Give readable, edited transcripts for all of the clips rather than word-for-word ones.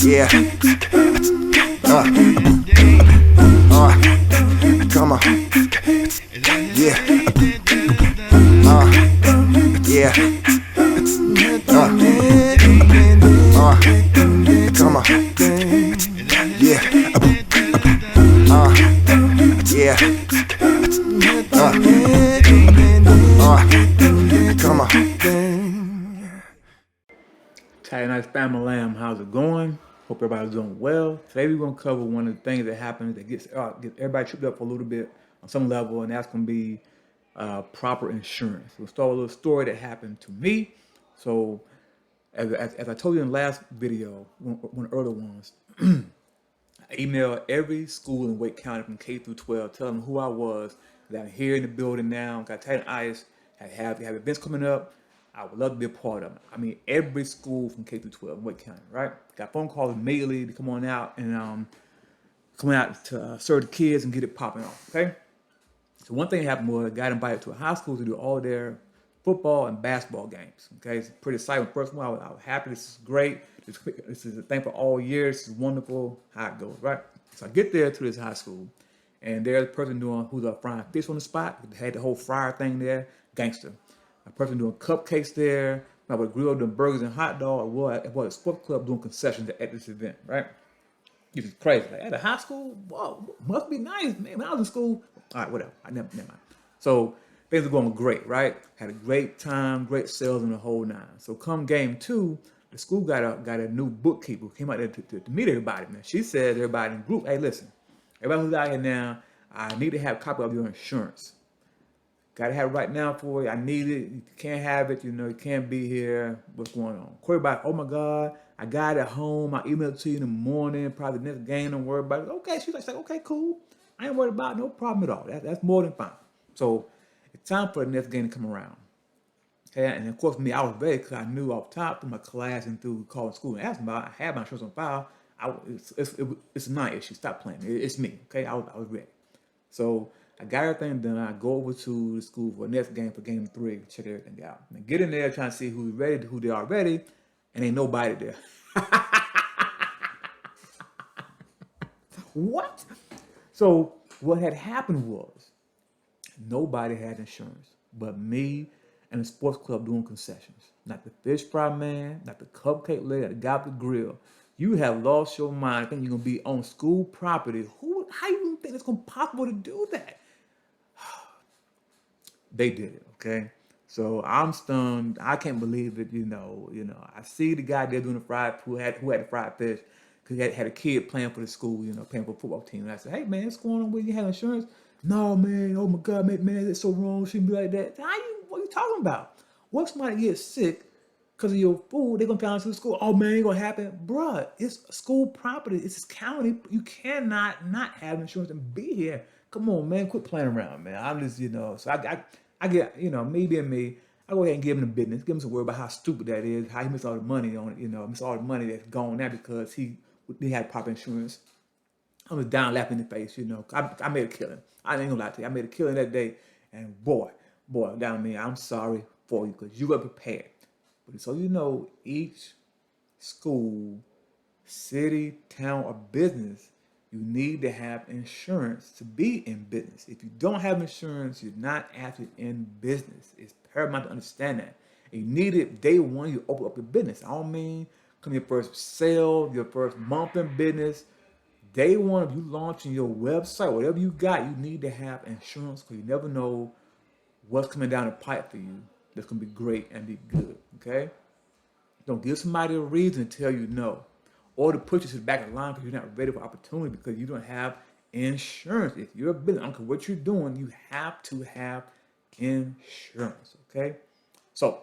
Yeah. Come on. Yeah. Yeah. Come on. Yeah. Yeah. Come on. Tight Nice Family Lamb, how's it going? Hope everybody's doing well. Today we're going to cover one of the things that happens that gets everybody tripped up for a little bit on some level, and that's going to be proper insurance. We'll start with a little story that happened to me. So, as I told you in the last video, one of the earlier ones, I emailed every school in Wake County from K through 12, telling them who I was, that I'm here in the building now, got Tight Ice, have events coming up. I would love to be a part of it. I mean, every school from K through 12 in Wake County, right? Got phone calls immediately to come on out and come out to serve the kids and get it popping off, okay? So one thing that happened was I got invited to a high school to do all their football and basketball games, okay? It's pretty exciting. First one, I was happy. This is great. This is a thing for all years. This is wonderful how it goes, right? So I get there to this high school, and there's a person who's frying fish on the spot. They had the whole fryer thing there, gangster. A person doing cupcakes there, I would grill doing burgers and hot dog, or a sports club doing concessions at this event, right? This is crazy. Like, at a high school, whoa, must be nice, man. When I was in school, all right, whatever. Never mind. So things are going great, right? Had a great time, great sales in the whole nine. So come game two, the school got a new bookkeeper who came out there to meet everybody, man. She said to everybody in the group, hey, listen, everybody who's out here now, I need to have a copy of your insurance. Got to have it right now for you. I need it. You can't have it. You can't be here. What's going on? Corey back, oh my God, I got it at home. I emailed it to you in the morning. Probably the next game, don't worry about it. Okay, she's like, okay, cool. I ain't worried about it. No problem at all. That's more than fine. So it's time for the next game to come around. Okay, and of course, me, I was ready because I knew off top through my class and through calling school and asking about it. I had my insurance on file. It's my issue. Stop playing. It's me. Okay, I was ready. So I got everything done. I go over to the school for the next game, for game 3, check everything out. And get in there trying to see who's ready, who they are ready, and ain't nobody there. What? So what had happened was nobody had insurance but me and the sports club doing concessions. Not the fish fry man, not the cupcake lady, the guy with the grill. You have lost your mind. I think you're gonna be on school property. How you think it's gonna be possible to do that? They did it, okay? So I'm stunned. I can't believe it, I see the guy there doing the who had the fried fish, because he had a kid playing for the school, playing for a football team. And I said, hey man, what's going on with you? Have insurance? No, man, oh my God, man, that's so wrong. Shouldn't be like that. What are you talking about? What if somebody gets sick because of your food? They're gonna come to the school. Oh man, ain't gonna happen. Bruh, it's school property. It's this county. You cannot not have insurance and be here. Come on, man, quit playing around, man. I'm just, so I get, me being me, I go ahead and give him the business, give him some word about how stupid that is, how he missed all the money on it, missed all the money that's gone now because he had proper insurance. I was down laughing in the face, I made a killing. I ain't gonna lie to you, I made a killing that day, and boy, down me, I'm sorry for you because you were prepared. But so each school, city, town, or business, you need to have insurance to be in business. If you don't have insurance, you're not actually in business. It's paramount to understand that. And you need it day one, you open up your business. I don't mean come your first sale, your first month in business. Day one of you launching your website, whatever you got, you need to have insurance because you never know what's coming down the pipe for you that's going to be great and be good, okay? Don't give somebody a reason to tell you no, or to put you to the back of the line because you're not ready for opportunity because you don't have insurance. If you're a business, I don't care what you're doing, you have to have insurance, okay? So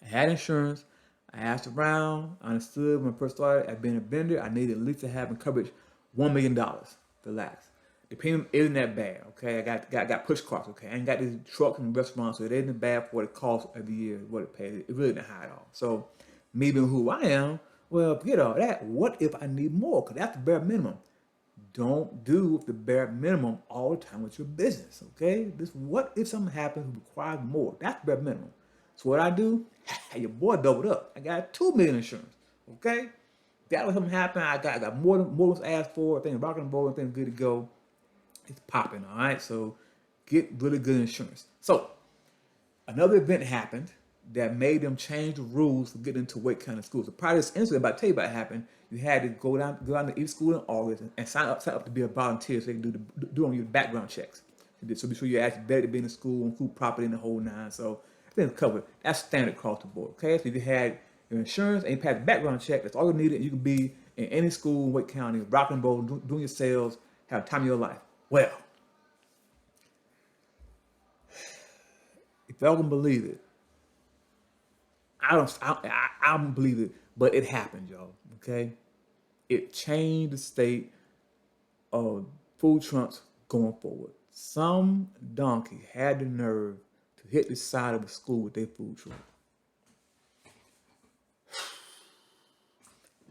I had insurance. I asked around. I understood when I first started at being a vendor, I needed at least to have in coverage $1 million to last. The premium isn't that bad, okay? I got push carts, okay? I ain't got these trucks and restaurants, so it isn't bad for what it costs every year, what it pays. It really isn't high at all. So me being who I am, well, forget all that. What if I need more? Because that's the bare minimum. Don't do the bare minimum all the time with your business, okay? What if something happens that requires more? That's the bare minimum. So what I do, your boy doubled up. I got $2 million insurance, okay? that was something happened. I got more was asked for. I think rocking the boat, I think good to go. It's popping, all right. So get really good insurance. So another event happened that made them change the rules for getting into Wake County schools. The prior to this incident, about to tell you about it happened, you had to go down to each school in August and sign up to be a volunteer so they can do on your background checks. So be sure you're actually better to be in the school, include property in the whole nine. So I think it's covered. That's standard across the board. Okay, so if you had your insurance and you passed the background check, that's all you needed. You can be in any school in Wake County, rocking and rolling, doing your sales, have the time of your life. Well, if y'all can believe it, I don't believe it, but it happened, y'all. Okay, it changed the state of food trucks going forward. Some donkey had the nerve to hit the side of a school with their food truck.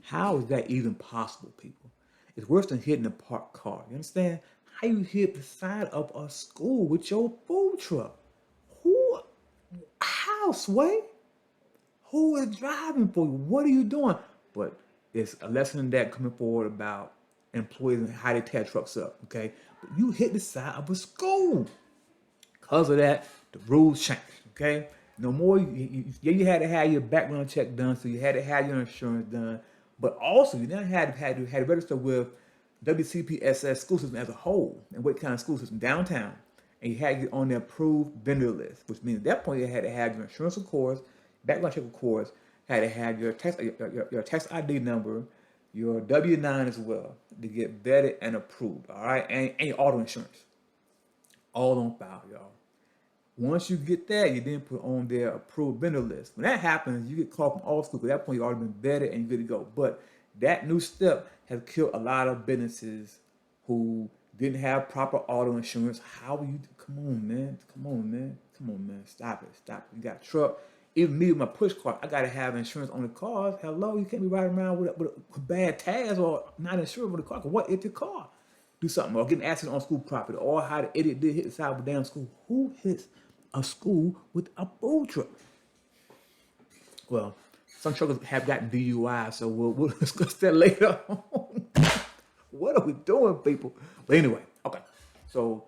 How is that even possible, people? It's worse than hitting a parked car. You understand? How you hit the side of a school with your food truck? Who? How, Sway? Who is driving for you? What are you doing? But it's a lesson in that coming forward about employees and how they tear trucks up, okay? But you hit the side of a school. Because of that, the rules changed, okay? No more, you had to have your background check done, so you had to have your insurance done, but also you now had to register with WCPSS school system as a whole, and what kind of school system downtown, and you had to get on the approved vendor list, which means at that point you had to have your insurance, of course, background check, of course, had to have your tax ID number, your W-9 as well, to get vetted and approved, all right, and your auto insurance, all on file, y'all. Once you get that, you then put on their approved vendor list. When that happens, you get called from all schools. At that point, you've already been vetted and you're good to go. But that new step has killed a lot of businesses who didn't have proper auto insurance. How are you? Come on, man. Come on, man. Come on, man. Stop it. Stop it. You got a truck. Even me with my push cart, I got to have insurance on the cars. Hello, you can't be riding around with bad tags or not insured with the car. What if your car? Do something or get an accident on school property or how the idiot did hit the side of a damn school. Who hits a school with a food truck? Well, some truckers have gotten DUI, so we'll discuss that later on. What are we doing, people? But anyway, okay. So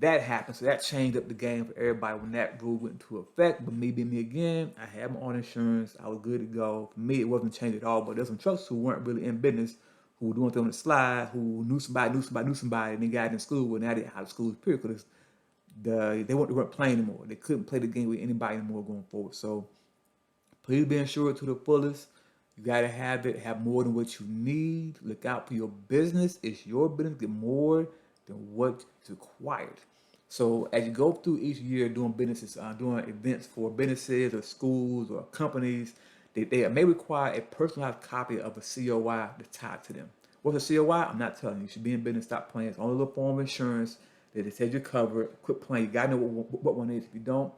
that happened. So that changed up the game for everybody when that rule went into effect. But me being me again, I had my own insurance. I was good to go. For me, it wasn't changed at all. But there's some trucks who weren't really in business, who were doing things on the slide, who knew somebody, and they got in school. Well, now they're out of school, period, because they weren't playing anymore. They couldn't play the game with anybody anymore going forward. So please be insured to the fullest. You gotta have it, have more than what you need. Look out for your business. It's your business. Get more than what is required. So as you go through each year doing businesses, doing events for businesses or schools or companies, they may require a personalized copy of a COI that's tied to them. What's a COI? I'm not telling you. You should be in business. Stop playing. It's only a little form of insurance that they said you're covered. Quit playing. You gotta know what one is. If you don't,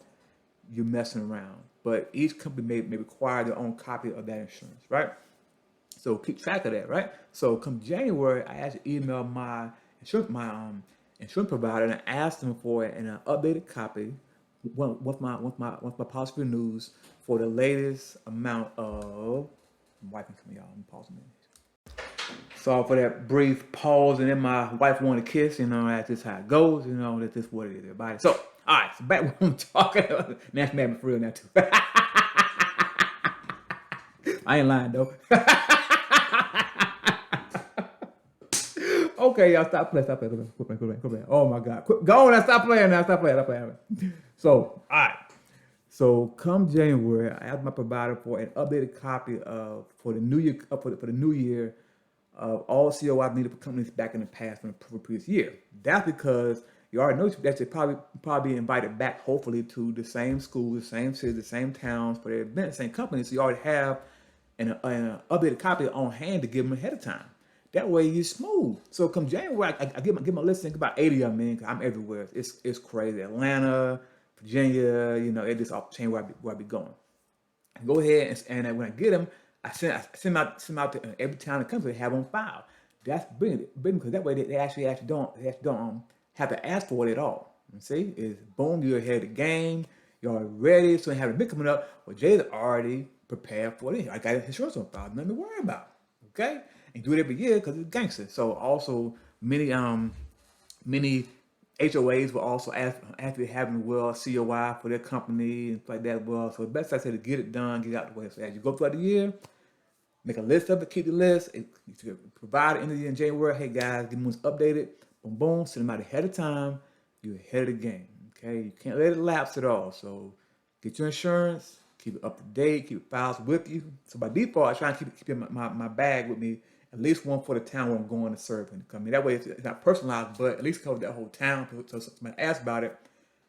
you're messing around. But each company may require their own copy of that insurance, right? So keep track of that, right? So come January, I actually emailed my insurance provider and I asked them for an updated copy with my policy renews for the latest amount of. My wife can come, y'all. I'm pausing it. Sorry for that brief pause, and then my wife wanted to kiss. You know, that's just how it goes. You know, that's just what it is, everybody. So, all right, so back when I'm talking, that's made me for real now too. I ain't lying though. Okay, y'all, stop playing. Quit playing. Oh my God, go on now, stop playing now, stop playing. So, all right. So come January, I asked my provider for an updated copy of for the new year for the new year of all COIs needed for companies back in the past from the previous year. That's because you already know that they probably invited back, hopefully, to the same schools, the same cities, the same towns for their event, same companies. So you already have an updated copy on hand to give them ahead of time. That way you're smooth. So come January, I get my list, think about 80 of them, man, 'cause I'm everywhere. It's crazy. Atlanta, Virginia, you know, it just off the chain where I be going. I go ahead and when I get them, I send out to every town and country they have on file. That's brilliant because that way they actually don't have to ask for it at all. You see, it's boom, you're ahead of the game, you're already ready. So you have a bit coming up. Well, Jay's already prepared for it. I got insurance on file, nothing to worry about. okay? And do it every year because it's gangster. So also many HOAs will also ask you having well COI for their company and stuff like that. Well, so the best I say to get it done, get it out the way. So as you go throughout the year, make a list of it, keep the list. You provide it in the year in January. Hey guys, give me what's updated. Boom, boom. Send them out ahead of time. You're ahead of the game. Okay, you can't let it lapse at all. So get your insurance, keep it up to date, keep files with you. So by default, I try and keep my bag with me, at least one for the town where I'm going to serve when it comes. I mean, that way it's not personalized, but at least cover that whole town. So if somebody asks about it,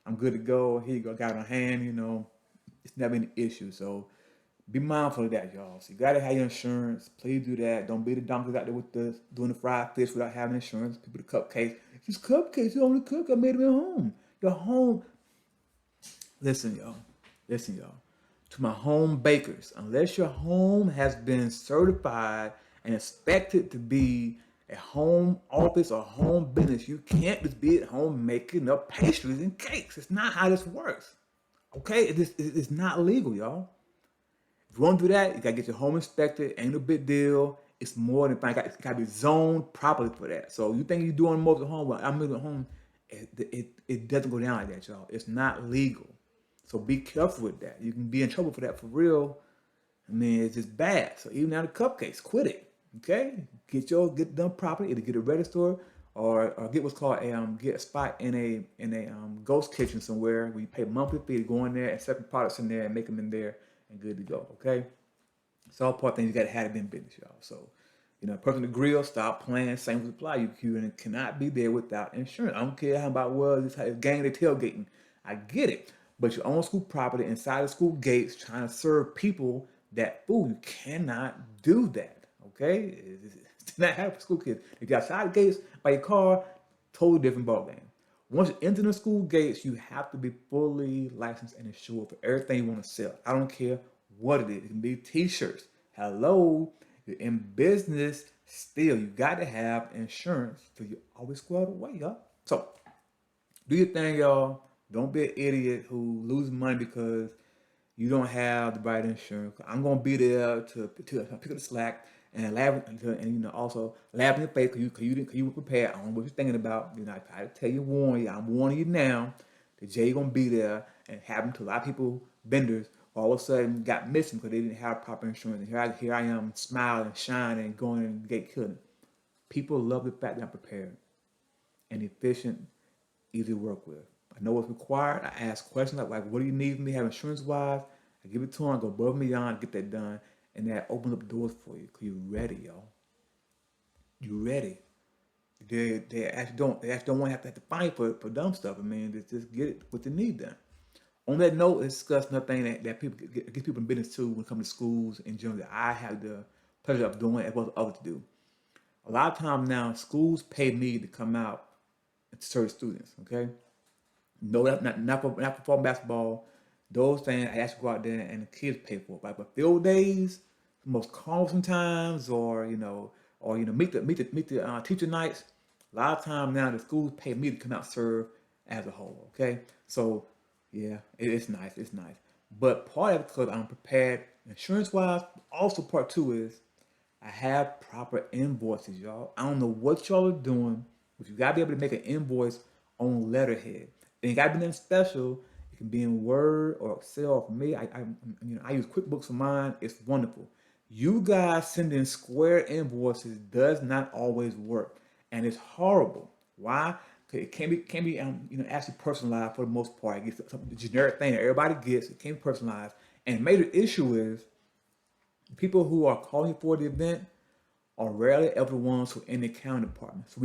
I'm good to go. Here you go, got it on hand. It's never an issue. So be mindful of that, y'all. So you gotta have your insurance. Please do that. Don't be the donkeys out there with doing the fried fish without having insurance. People the cupcakes. It's just cupcakes. You only cook. I made them at home. Your home. Listen, y'all. Listen, y'all. To my home bakers, unless your home has been certified and inspected to be a home office or home business, you can't just be at home making up pastries and cakes. It's not how this works. Okay? It's not legal, y'all. If you want to do that, you gotta get your home inspected. Ain't no big deal. It's more than fine. It gotta be zoned properly for that. So you think you're doing most at home? Well, I'm moving at home. It doesn't go down like that, y'all. It's not legal. So be careful with that. You can be in trouble for that for real. I mean, it's just bad. So even now the cupcakes, quit it. Okay, get it done properly. Either get a register or get what's called get a spot in a ghost kitchen somewhere where you pay monthly fee to go in there and set the products in there and make them in there and good to go. Okay, it's all part of things you got to have it in business, y'all. So person to grill, stop playing. Same with supply. You cannot be there without insurance. I don't care how about this gang they tailgating. I get it, but your own school property inside the school gates, trying to serve people that food, you cannot do that. Okay, it's not happening for school kids. If you're outside the gates by your car, totally different ballgame. Once you enter the school gates, you have to be fully licensed and insured for everything you want to sell. I don't care what it is. It can be t-shirts. Hello, you're in business still. You got to have insurance so you always square away, y'all. So do your thing, y'all. Don't be an idiot who loses money because you don't have the right insurance. I'm gonna be there to pick up the slack and laugh and also laugh in your face because you were prepared. I don't know what you're thinking about. I try to tell you, warn you. I'm warning you now that Jay gonna be there and happen to a lot of people, vendors, all of a sudden got missing because they didn't have proper insurance. And here I am smiling, shining, going and get killed. People love the fact that I'm prepared and efficient, easy to work with. I know what's required. I ask questions like what do you need from me, have insurance wise? I give it to them, go above and beyond, get that done, and that opens up doors for you because you're ready, y'all. You're ready. They actually don't want to have to fight for dumb stuff. I mean, they just get it what they need done. On that note, let's discuss another thing that people get people in business too when it comes to schools in general that I have the pleasure of doing as well as others do. A lot of times now, schools pay me to come out and serve students. Okay, no, not for football, basketball. Those things I actually go out there and the kids pay for it. Like for field days, the most cumbersome times, or meet the teacher nights. A lot of times now the schools pay me to come out and serve as a whole. Okay, so yeah, it's nice. It's nice. But part of it because I'm prepared insurance wise. Also, part two is I have proper invoices, y'all. I don't know what y'all are doing, but you gotta be able to make an invoice on letterhead. It ain't gotta be nothing special. It can be in Word or Excel. For me, I use QuickBooks for mine. It's wonderful. You guys sending square invoices does not always work, and it's horrible. Why? Because it can't be actually personalized for the most part. It gets some generic thing that everybody gets. It can't be personalized, and the major issue is people who are calling for the event are rarely ever the ones who are in the accounting department. So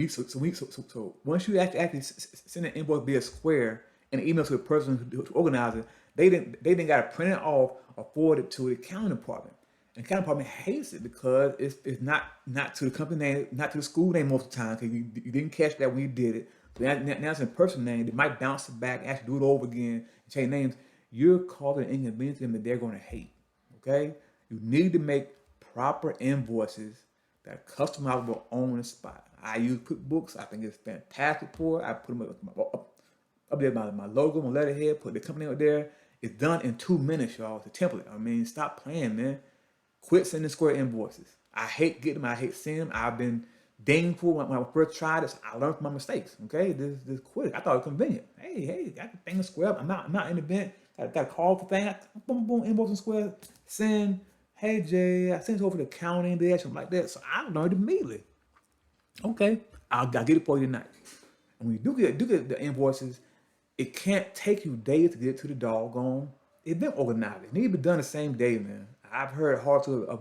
once you actually send an invoice via Square and an email to the person who organizes it, they didn't got to print it off or forward it to the accounting department. And the accounting department hates it because it's not to the company name, not to the school name most of the time because you didn't catch that when you did it. So now it's in person name. They might bounce it back, actually do it over again, and change names. You're causing an inconvenience to them that they're going to hate. Okay, you need to make proper invoices that are customizable on the spot. I use QuickBooks. I think it's fantastic for it. I put them up there, my logo, my letterhead, put the company up there. It's done in 2 minutes, y'all. It's a template. I mean, stop playing, man. Quit sending square invoices. I hate getting them. I hate seeing them. I've been dinged for when I first tried this. I learned from my mistakes. Okay, this quick. I thought it was convenient. Hey, got the thing square up. I'm not in the event. Got a call for thing. Boom, boom, invoicing square. Send. Hey Jay, I sent it over to the county and something like that. So I learned immediately. Okay, I'll get it for you tonight. And when you do get the invoices, it can't take you days to get to the doggone event organizer. It needs to be done the same day, man. I've heard hard to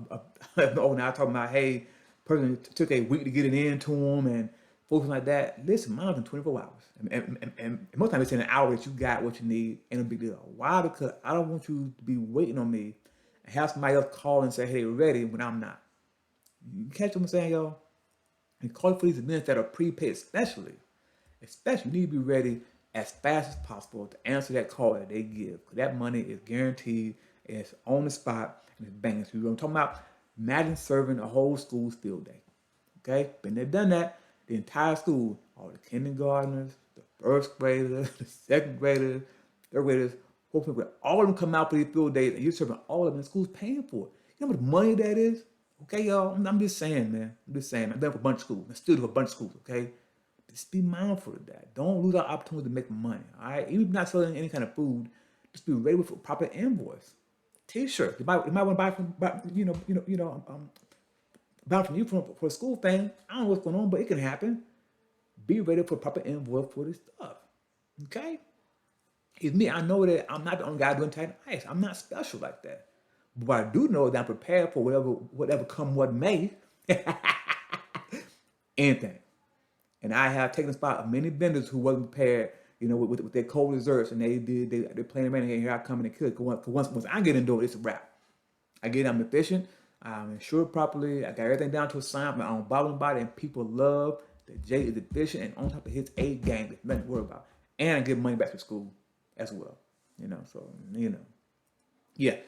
an organizer talking about, hey, person took a week to get it into them and folks like that. Listen, mine's in 24 hours. And most times it's in an hour that you got what you need, ain't a big deal. Why? Because I don't want you to be waiting on me and have somebody else call and say, hey, ready when I'm not. You catch what I'm saying, y'all? And call for these events that are prepaid, especially you need to be ready as fast as possible to answer that call that they give. Because that money is guaranteed, and it's on the spot, and it's banging. So I'm talking about, imagine serving a whole school's field day. Okay? Been there, done that. The entire school, all the kindergartners, the first graders, the second graders, third graders, all of them come out for these field days, and you're serving all of them, and the school's paying for it. You know how much money that is? Okay, y'all? I'm just saying, man. I'm just saying. I've done it for a bunch of schools. I still do for a bunch of schools, okay? Just be mindful of that. Don't lose our opportunity to make money, all right? Even if you're not selling any kind of food, just be ready with a proper invoice. T-shirt. You might want to buy from, buy from you for a school thing. I don't know what's going on, but it can happen. Be ready for a proper invoice for this stuff, okay? It's me. I know that I'm not the only guy doing tight ice. I'm not special like that. But what I do know is that I'm prepared for whatever come what may. Anything. And I have taken the spot of many vendors who wasn't prepared, with their cold desserts, and they're playing around, and here I come in and kill it. Once I get into it, it's a wrap. I get it, I'm efficient, I'm insured properly, I got everything down to a science, my own bottom body, and people love that Jay is efficient and on top of his A game, there's nothing to worry about. And I give money back to school as well. Yeah,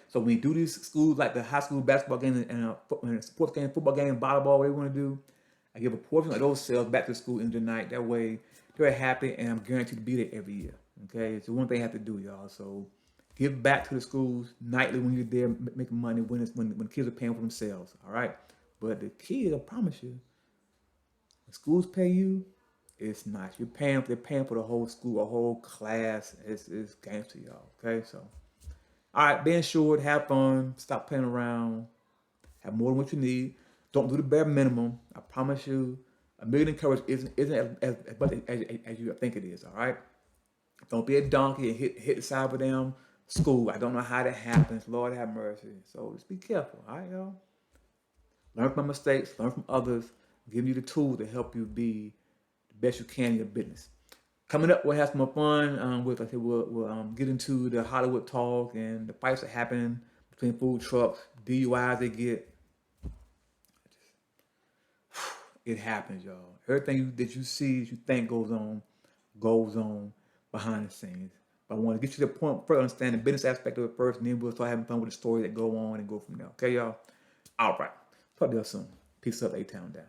so when you do these schools like the high school basketball game and sports game, football game, volleyball, whatever you want to do, I give a portion of those sales back to school in the night. That way, they're happy, and I'm guaranteed to be there every year. Okay, it's the one thing I have to do, y'all. So give back to the schools nightly when you're there making money when kids are paying for themselves. All right, but the key, I promise you, when schools pay you, it's nice. They're paying for the whole school, a whole class. It's gangster, y'all. Okay, so all right, be insured, have fun, stop playing around, have more than what you need. Don't do the bare minimum. I promise you, $1 million in coverage isn't as much as you think it is. All right. Don't be a donkey and hit the side of a damn school. I don't know how that happens. Lord have mercy. So just be careful. All right, y'all. Learn from mistakes. Learn from others. Giving you the tools to help you be the best you can in your business. Coming up, we'll have some more fun. We'll get into the Hollywood talk and the fights that happen between food trucks, DUIs they get. It happens, y'all. Everything that you see, that you think goes on behind the scenes. But I want to get you to the point first, understand the business aspect of it first, and then we'll start having fun with the stories that go on and go from there. Okay, y'all? All right. Talk to you soon. Peace up, A-Town down.